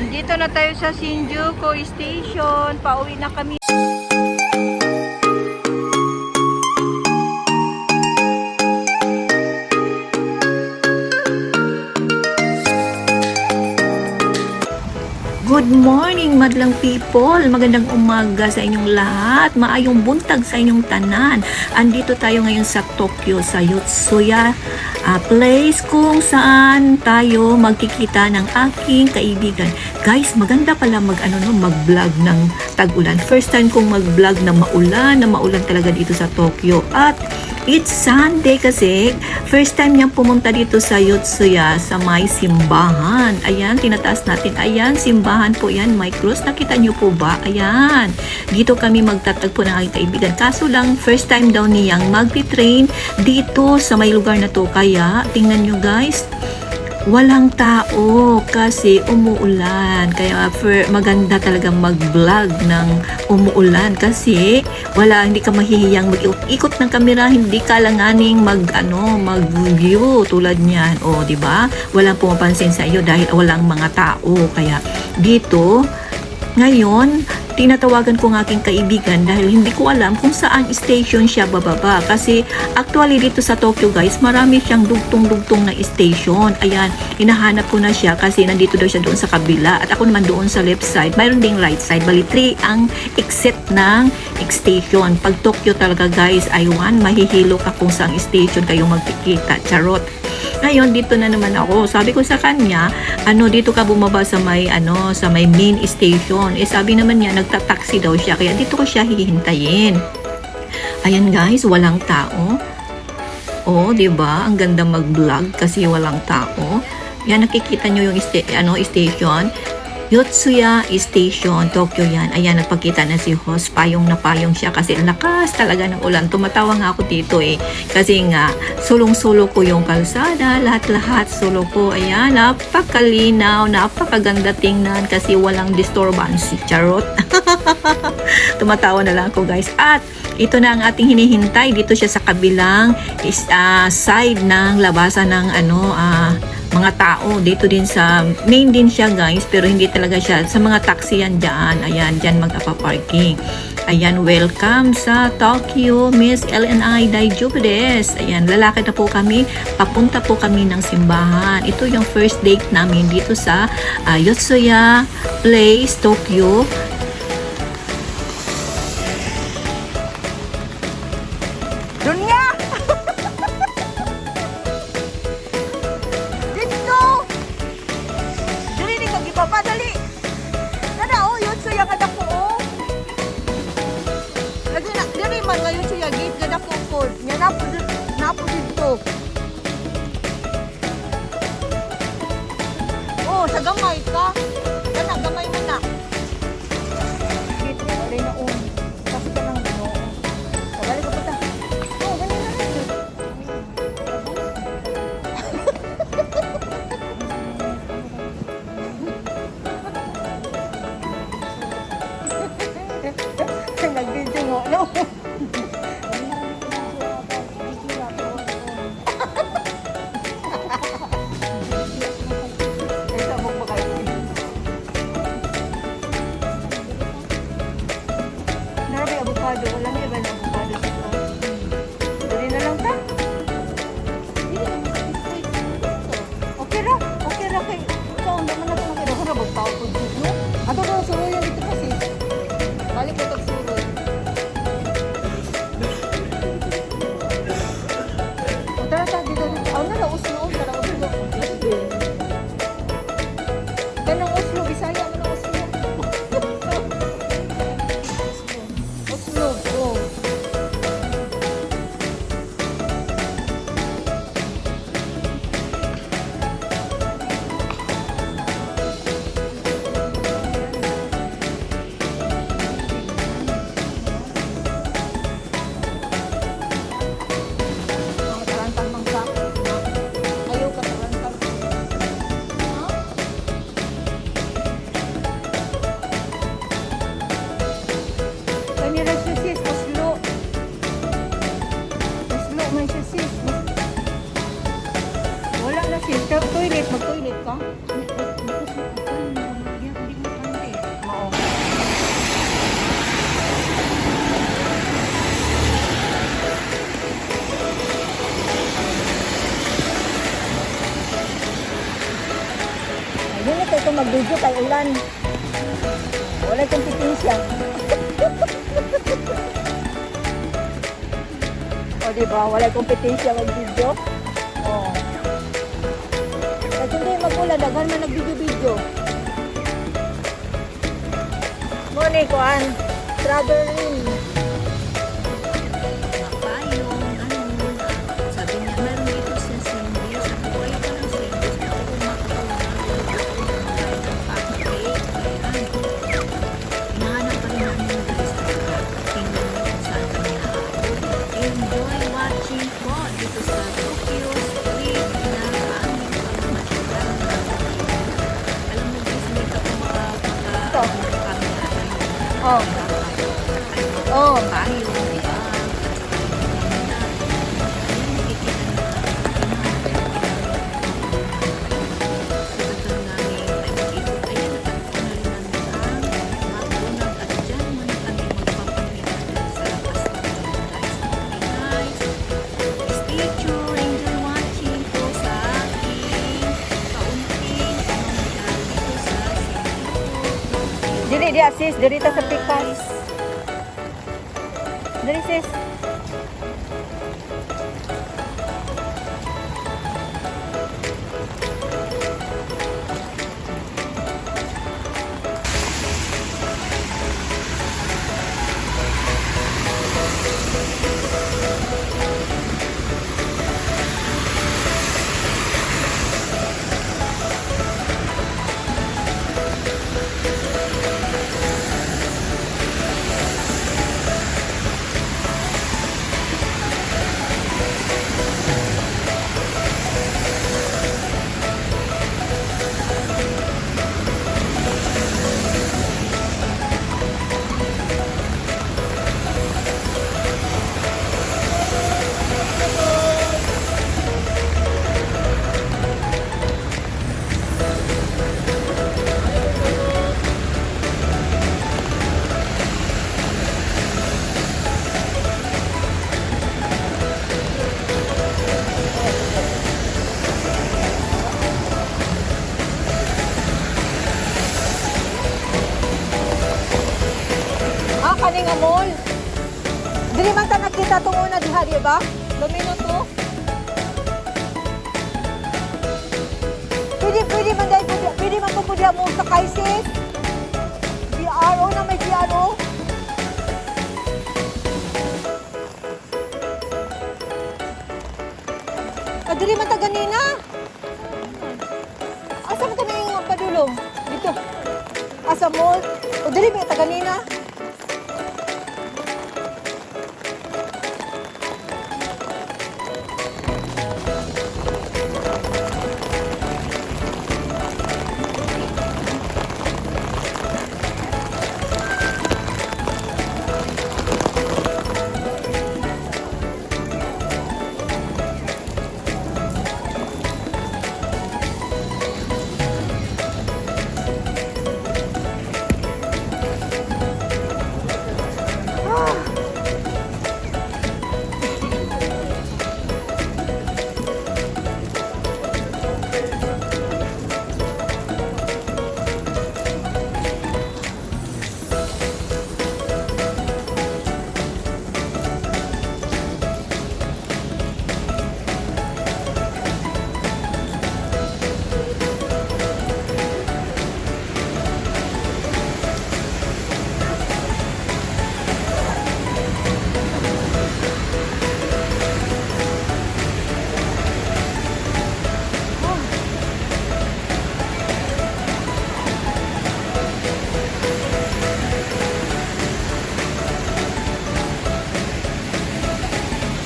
Andito na tayo sa Shinjuku Station. Pauwi na kami. Good morning, madlang people. Magandang umaga sa inyong lahat. Maayong buntag sa inyong tanan. Andito tayo ngayon sa Tokyo, sa Yotsuya place kung saan tayo magkikita ng aking kaibigan. Guys, maganda pala mag-vlog ng tag-ulan. First time kong mag-vlog na maulan talaga dito sa Tokyo. At it's Sunday kasi first time niyang pumunta dito sa Yotsuya sa may simbahan. Ayan, tinataas natin. Ayan, simbahan po yan. May cross. Nakita niyo po ba? Ayan. Dito kami magtatagpo ng aking kaibigan. Kaso lang, first time daw niyang magti-train dito sa may lugar na to. Kaya, tingnan nyo guys, walang tao kasi umuulan. Kaya maganda talaga mag-vlog ng umuulan kasi hindi ka mahihiyang mag-ikot ng kamera, hindi ka langaning mag-view tulad niyan. O, di ba? Walang pumapansin sa iyo dahil walang mga tao. Kaya dito ngayon, tinatawagan ko ng aking kaibigan dahil hindi ko alam kung saan station siya bababa. Kasi actually dito sa Tokyo guys, marami siyang dugtong-dugtong na station. Ayan, hinahanap ko na siya kasi nandito daw siya doon sa kabila. At ako naman doon sa left side, mayroon ding right side. Bali 3 ang exit ng station. Pag Tokyo talaga guys, aywan, mahihilo ka kung saan station kayo magkikita. Charot. Ngayon, dito na naman ako. Sabi ko sa kanya, dito ka bumaba sa may, sa may main station. Sabi naman niya, nagta-taxi daw siya. Kaya dito ko siya hihintayin. Ayan guys, walang tao. Oh, diba? Ang ganda mag-vlog kasi walang tao. Yan, nakikita nyo yung station. Yotsuya Station, Tokyo yan. Ayan, nagpakita na si host. Payong na payong siya kasi lakas talaga ng ulan. Tumatawa nga ako dito kasi nga, sulong-sulo ko yung kalsada. Lahat-lahat sulo ko. Ayan, napakalinaw, napakaganda tingnan kasi walang disturbance. Charot. Tumatawa na lang ako guys. At ito na ang ating hinihintay. Dito siya sa kabilang side ng labasan ng mga tao. Dito din sa main din siya guys, pero hindi talaga siya sa mga taxi yan dyan. Ayan, dyan mag-apa-parking. Ayan, welcome sa Tokyo, Miss LNI Daijoubu desu. Ayan, lalakad na po kami. Papunta po kami ng simbahan. Ito yung first date namin dito sa Yotsuya Place, Tokyo. Dunya! Papadali. Nana Yotsuya kada ko Lagi na diri man ngayon siya gate kada ko pod. Nya napo dito. Oh, sa gamay ka. Kana gamay mo na. Gate na rin na Kasi ka lang Tagali ka pa ta. Oh, ganun na rin. Nag-video mo, no? Narabi avocado, wala niya ba ng avocado dito? Dali na lang ta? Okay ra kay ikaw, naman na kung nakita ko na bagtao ko dito. Ato ko, suruyan dito kasi. Balik ko tagsuroy. O tara ta, dito. Aw na Oslo. Tara Oslo. Ganang Oslo, Bisaya mo na Oslo. Oslo, oh. Wala na sis. Toilet, mag-toilet ka? to mag-video kay ulan. Wala kompetensya. O diba, wala kompetensya mag-video. O. Kasi hindi mag-ulan, daghan man nag-video-video. Muna kuan, traveling. Payong, sabi niya, meron dito sa Cindy. Sabi ko, ay parang Cindy. Sabi ko, makakaulan ng pancake. Hinahanap pa rin namin yung guys. Tingnan mo kung saan kami nakakot. Enjoy watching po dito sa Tokyo Street na aming pagmamasyal. Alam mo guys, hindi ka pa makakakita. Oh. Oh. Payong. Dili dia sis, diri ta sa pikas. Diri sis. Kaning mall. Dili man ta nakita tong una diha, di ba? Lumino to. Pwede man dai pwede man po diha mo sa Kaisis. DRO na may DRO. Dili man ta ganina. Asa man kani yung padulong? Dito. Asa mall. O dili ba ta ganina?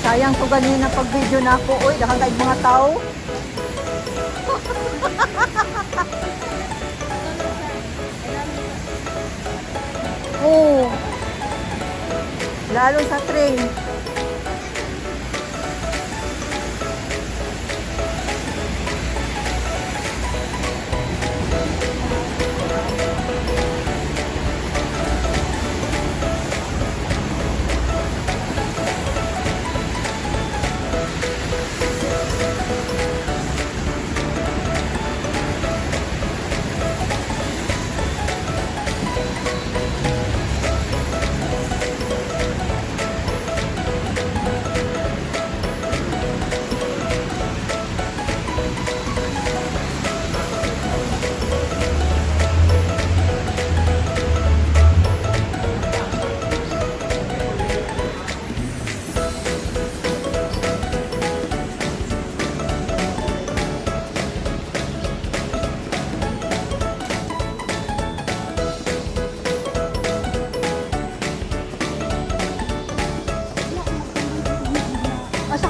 Sayang ko ganina pag video na ako. Uy, dahan kayo mga tao. Oo. Lalo sa train.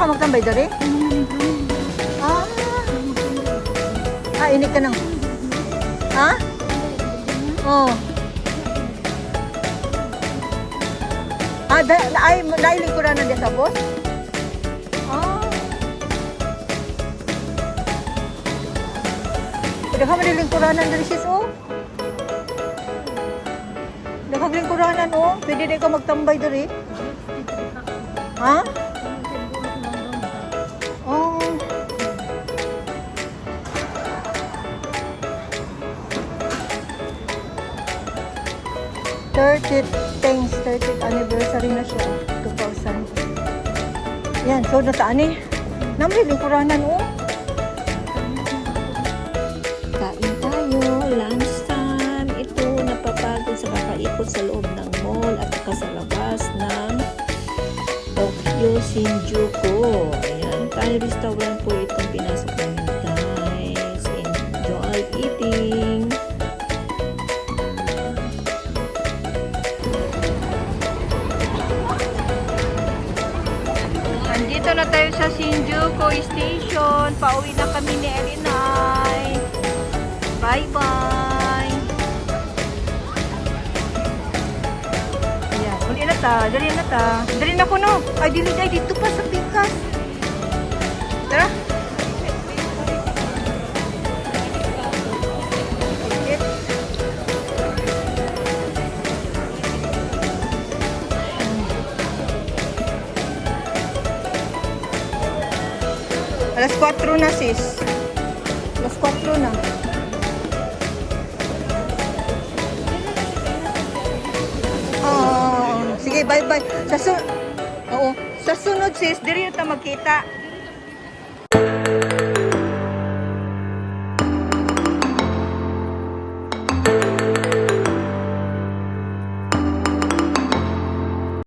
ka magtambay dari? Ah. Ah, ini ka nang. Ha? Oh. Ah, nailingkuran na din sa boss? Ah. Pwede ka manilingkuranan dari sis, oh. Nakaglingkuranan, oh. Pwede din ka magtambay dari. Ha? Oh. Thanks, 30th anniversary na siya. 2000. Yan, so nataan eh. Namin lingkuranan, oh. Kain tayo, lunchtime. Ito, napapagod sa kakaikot sa loob ng mall at saka sa labas ng Tokyo Shinjuku. Ayan, Thai restaurant po itong pinasok namin, guys. Enjoy eating. Andito na tayo sa Shinjuku Station. Pauwi na kami ni Elinay. Bye-bye. Ayan, uli na ta. Dali na ta. Dali na ko, no? Ay, dito pa sa pikas. Tara. Alas 4 na, sis. Alas 4 na. Sige, bye-bye. Oo. Sa sunod, sis, diri na ta magkita.